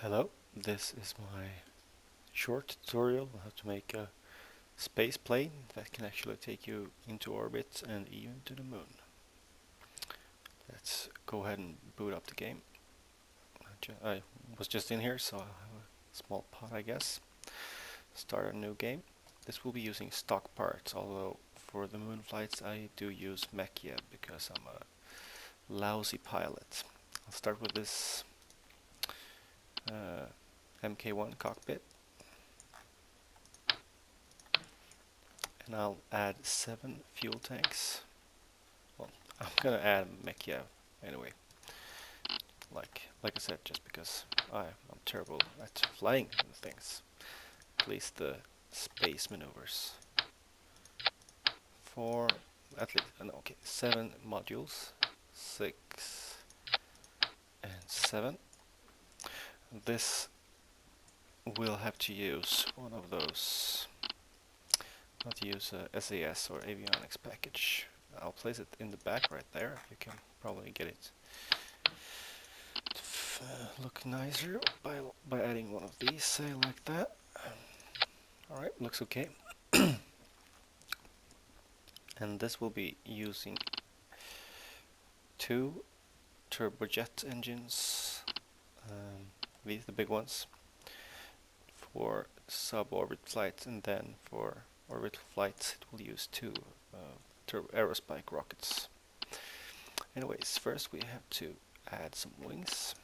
Hello, this is my short tutorial on how to make a space plane that can actually take you into orbit and even to the moon. Let's go ahead and boot up the game. I was just in here, so I have a small pod, I guess. Start a new game. This will be using stock parts, although for the moon flights I do use Mechia because I'm a lousy pilot. I'll start with this MK1 cockpit. And I'll add 7 fuel tanks. Well, I'm gonna add Mechia anyway. Like I said, just because I'm terrible at flying things. At least the space maneuvers. For at least okay, 7 modules, 6 and 7. This will have to use one of those. Not use a SAS or avionics package. I'll place it in the back right there. You can probably get it to look nicer by adding one of these, say like that. Alright, looks okay. And this will be using 2 turbojet engines, these the big ones, for suborbit flights, and then for orbital flights it will use 2 aerospike rockets. Anyways, first we have to add some wings,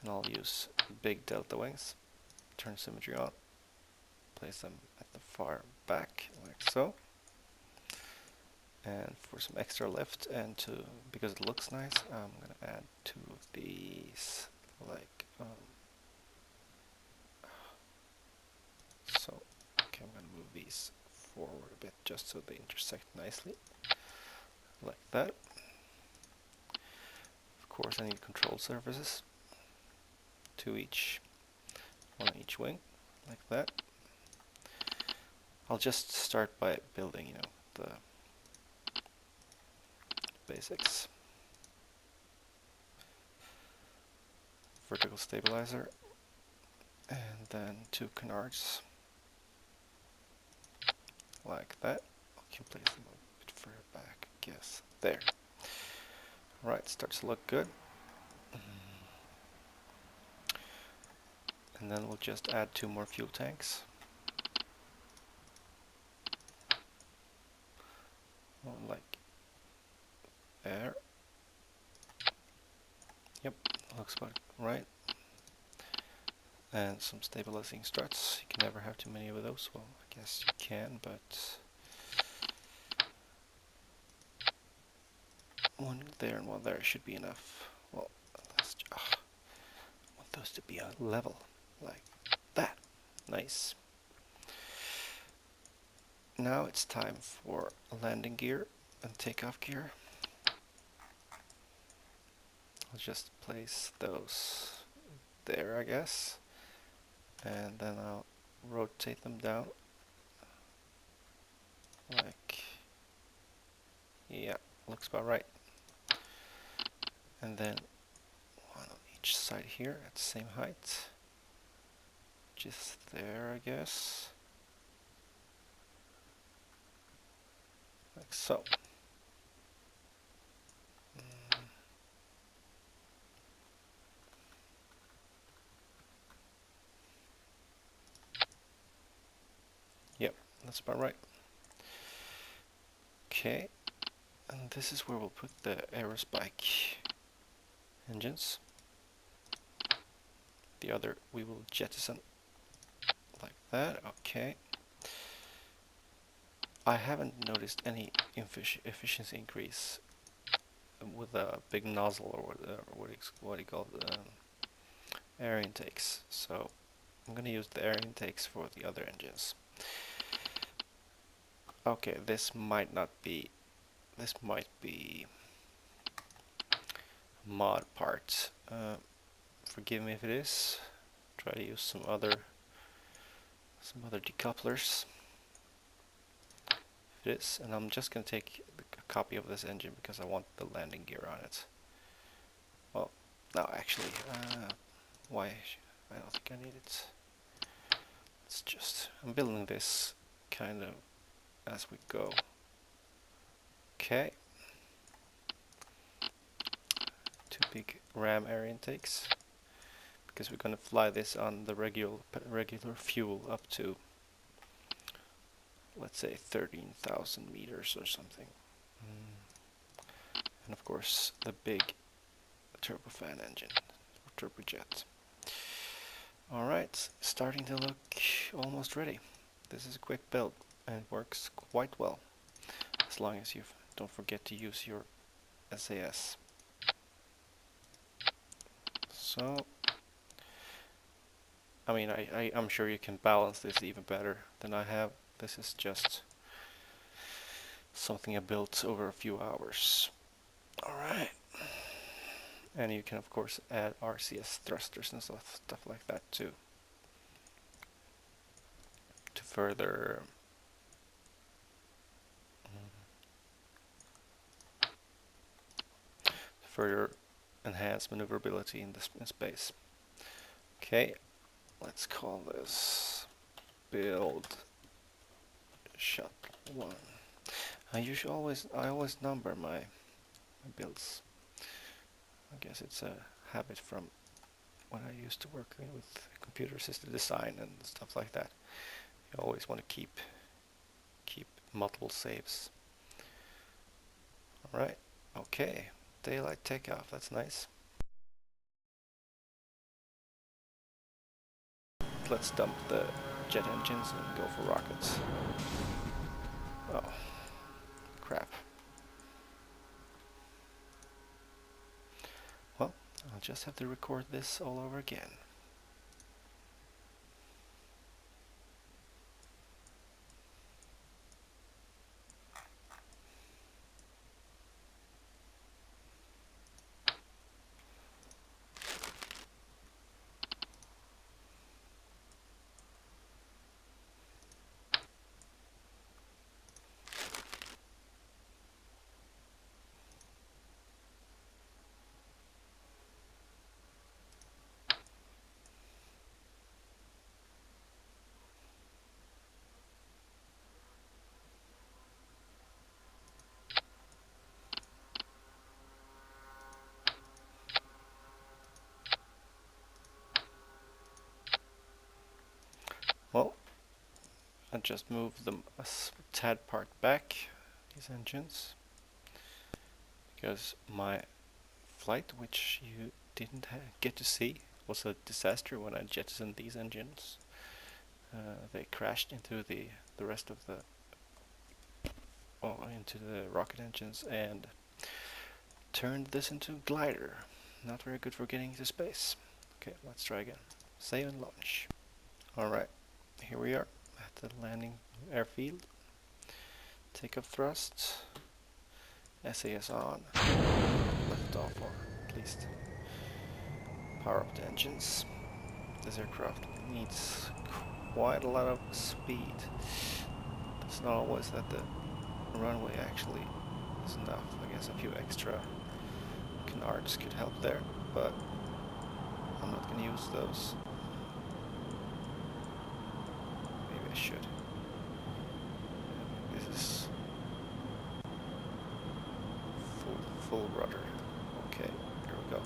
and I'll use big delta wings. Turn symmetry on, place them at the far back like so, and for some extra lift and because it looks nice, I'm gonna add 2 of these like so. Okay, I'm gonna move these forward a bit just so they intersect nicely like that. Of course I need control surfaces, 2 each, 1 on each wing like that. I'll just start by building, the basics. Vertical stabilizer, and then 2 canards like that. I can place them a bit further back, I guess. There. Right, starts to look good. And then we'll just add 2 more fuel tanks. Like there. Yep, looks about right. And some stabilizing struts. You can never have too many of those. Well, I guess you can, but one there and one there should be enough. Well, I want those to be on level, like that. Nice. Now it's time for landing gear and takeoff gear. I'll just place those there, I guess, and then I'll rotate them down like, yeah, looks about right. And then one on each side here at the same height, just there, I guess, like so. Yep, that's about right. Okay, and this is where we'll put the aerospike engines. The other we will jettison like that. Okay. I haven't noticed any efficiency increase with a big nozzle or what do you call it, air intakes. So I'm gonna use the air intakes for the other engines. Okay, this might be mod part. Forgive me if it is. Try to use some other decouplers. If it is, and I'm just gonna take a copy of this engine because I want the landing gear on it. Well, No, actually, why? I don't think I need it. It's just, I'm building this kind of as we go. Okay. 2 big ram air intakes, because we're gonna fly this on the regular fuel up to, let's say, 13,000 meters or something. And of course the big turbofan engine, or turbojet. Alright, starting to look almost ready. This is a quick build and it works quite well, as long as you don't forget to use your SAS. So, I mean, I'm sure you can balance this even better than I have. This is just something I built over a few hours. Alright. And you can of course add RCS thrusters and stuff like that too, to further enhance maneuverability in space. Okay, let's call this build shuttle 1. I always number my builds. I guess it's a habit from when I used to work with computer assisted design and stuff like that. You always want to keep multiple saves. Alright, okay. Daylight takeoff, that's nice. Let's dump the jet engines and go for rockets. Oh, crap. Well, I'll just have to record this all over again. Well, I just moved them a tad part back, these engines, because my flight, which you didn't get to see, was a disaster when I jettisoned these engines. They crashed into the rest of the into the rocket engines and turned this into a glider. Not very good for getting into space. Okay, let's try again. Save and launch. Alright, here we are at the landing airfield. Takeoff thrust. SAS on. Lift off, or at least power up the engines. This aircraft needs quite a lot of speed. It's not always that the runway actually is enough. I guess a few extra canards could help there, but I'm not going to use those. Maybe I should. This is full rudder. Okay, here we go.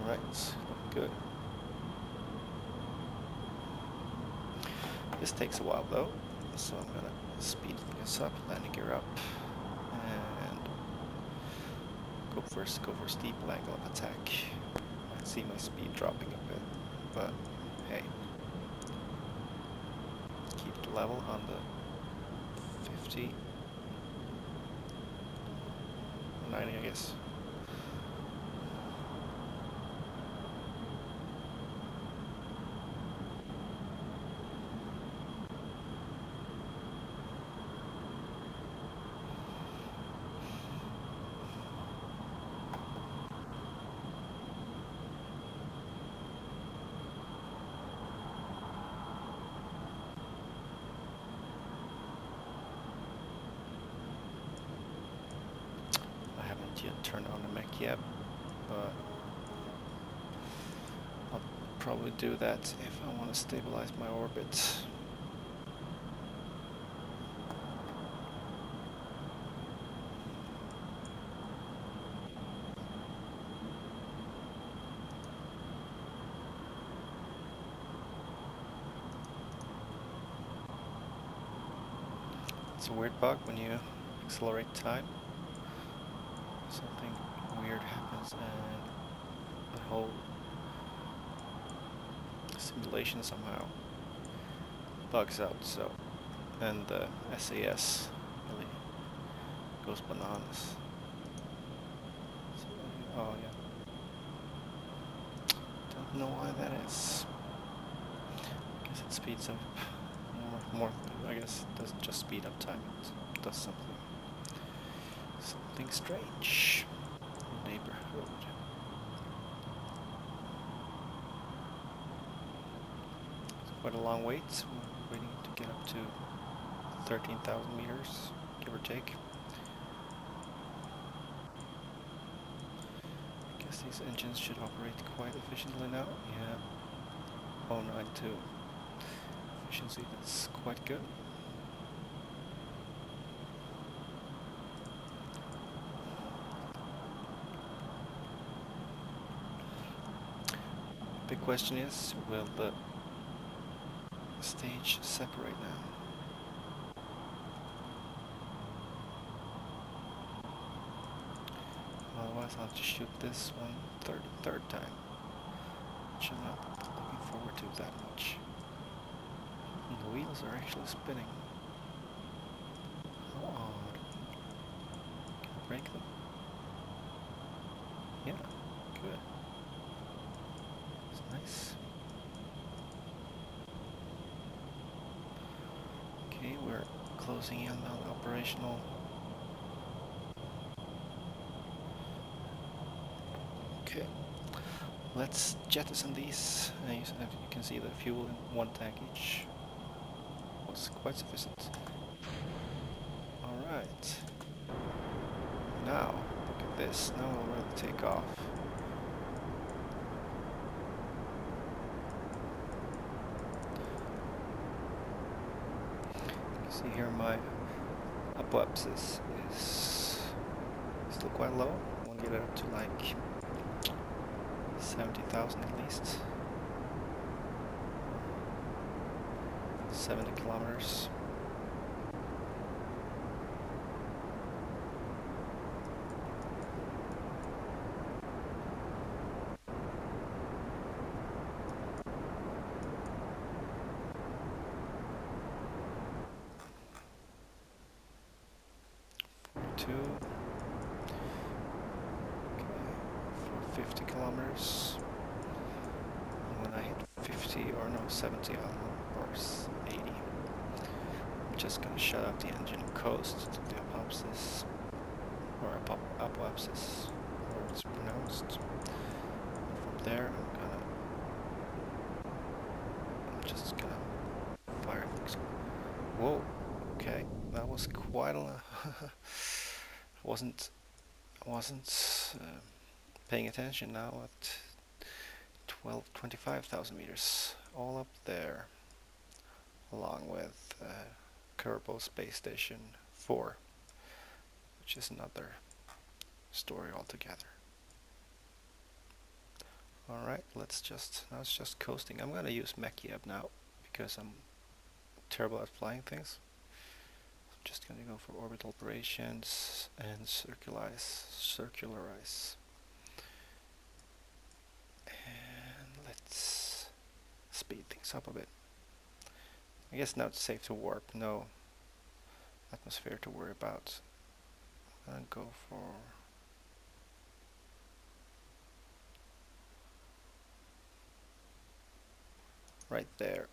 Alright, looking good. This takes a while though, so I'm gonna speed this up, landing gear up, and go for steep angle of attack. I see my speed dropping a bit, but hey, let's keep the level on the 50, 90 I guess. yet, but I'll probably do that if I want to stabilize my orbit. It's a weird bug when you accelerate time. Something weird happens and the whole simulation somehow bugs out, so, and the SAS really goes bananas. So, oh yeah, don't know why that is. I guess it speeds up more. I guess it doesn't just speed up time, it does something strange. Neighborhood. It's quite a long wait. We're waiting to get up to 13,000 meters, give or take. I guess these engines should operate quite efficiently now. Yeah. 092. Efficiency, that's quite good. Big question is, will the stage separate now? Otherwise I'll have to shoot this one third time. Which I'm not looking forward to that much. And the wheels are actually spinning. How odd. Can I break them? Yeah, good. It's nice. Okay, we're closing in on operational. Okay, let's jettison these. You can see the fuel in one tank each. Was quite sufficient. Alright. Now, look at this. Now we'll really take off. You see here my apoapsis is still quite low. I want to get it up to like 70,000 at least. 70 kilometers. Okay, for 50 kilometers. And when I hit 50 or no 70 or 80, I'm just gonna shut off the engine and coast to the apoapsis, or apoapsis, or it's pronounced. And from there, I'm just gonna fire things. Whoa. Okay, that was quite a. wasn't paying attention now at 25,000 meters, all up there, along with Kerbal Space Station 4, which is another story altogether. Alright, now it's just coasting. I'm gonna use Mekiab now, because I'm terrible at flying things. I'm just gonna go for orbital operations and circularize. And let's speed things up a bit. I guess now it's safe to warp, no atmosphere to worry about. I'm gonna go for right there.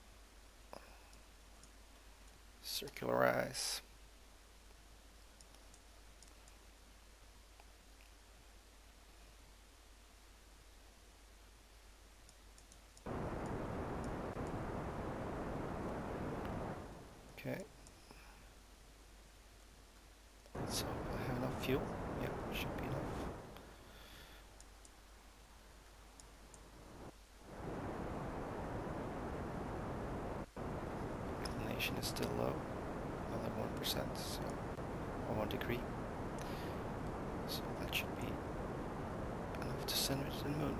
Circularize. Okay. Let's hope I have enough fuel. Yep, should be enough. acceleration is still low, only 1%, so, or 1 degree. So that should be enough to send it to the moon.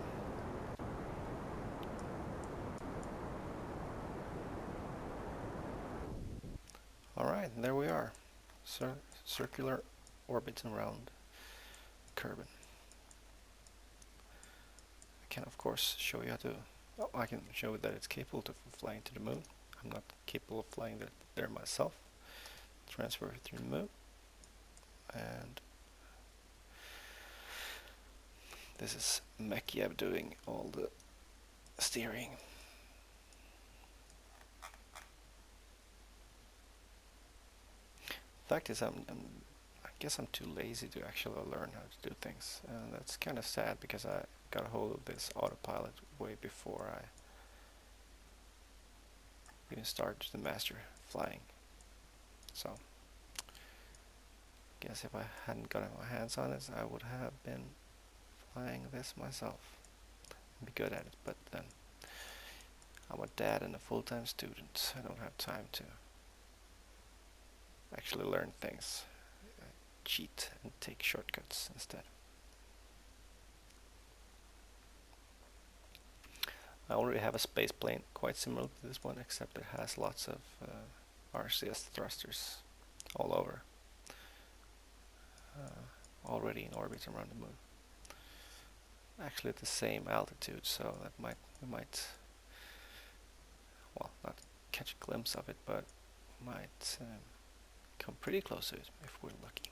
Alright, there we are. Circular orbit around Kerbal. I can of course show you how to... Oh, I can show you that it's capable of flying to the moon. I'm not capable of flying there myself. Transfer it to the moon. And this is Mekiev doing all the steering. Fact is, I guess I'm too lazy to actually learn how to do things, and that's kind of sad because I got a hold of this autopilot way before I even started to master flying. So, I guess if I hadn't gotten my hands on it, I would have been flying this myself and be good at it. But then, I'm a dad and a full-time student. I don't have time to actually learn things. I cheat and take shortcuts instead. I already have a space plane quite similar to this one, except it has lots of RCS thrusters all over, already in orbit around the moon. Actually at the same altitude, so that we might, well, not catch a glimpse of it, but might come pretty close to it if we're lucky.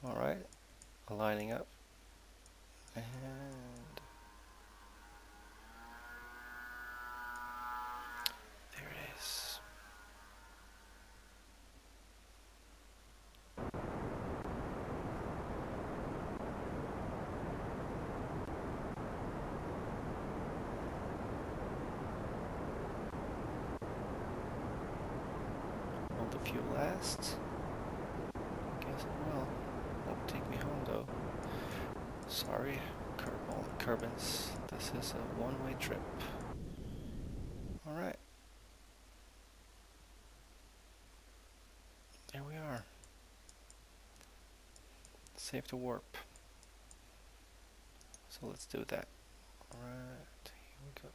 Alright, lining up, and there it is. Hold the fuel last. Guess it will. Won't take me home though. Sorry, Kerbals. This is a one-way trip. Alright. There we are. Save to warp. So let's do that. Alright, here we go.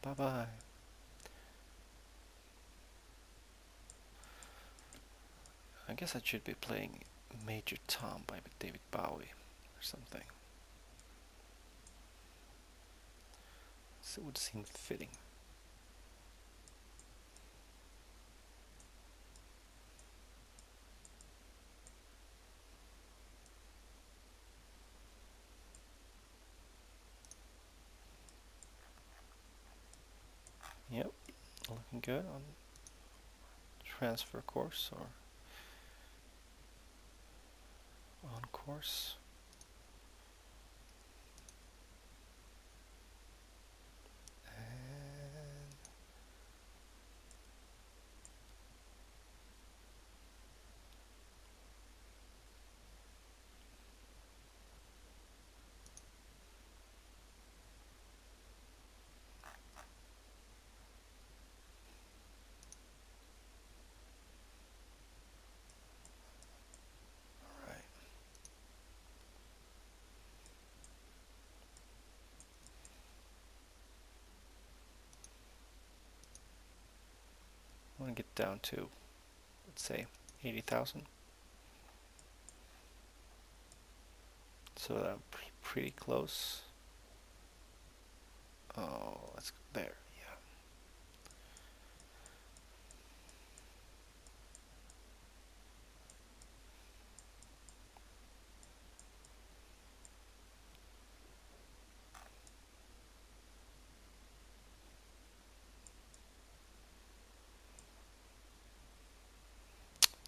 Bye-bye. I guess I should be playing Major Tom by David Bowie or something. So it would seem fitting. Yep, looking good on transfer course or on course. And alright. I want to get down to, let's say, 80,000. So that I'm pretty close. Oh, let's go there. Yeah.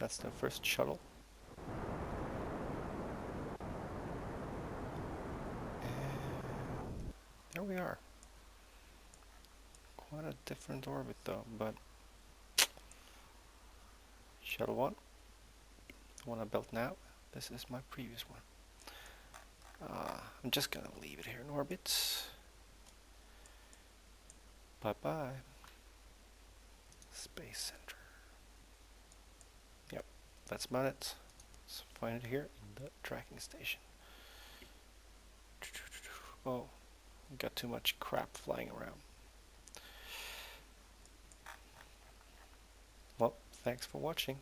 That's the first shuttle. And there we are. Quite a different orbit though, but shuttle 1, the one I built now, This is my previous one. I'm just gonna leave it here in orbit. Bye bye. Space Center. Yep, that's about it. Let's find it here in the tracking station. Oh, got too much crap flying around. Well, thanks for watching.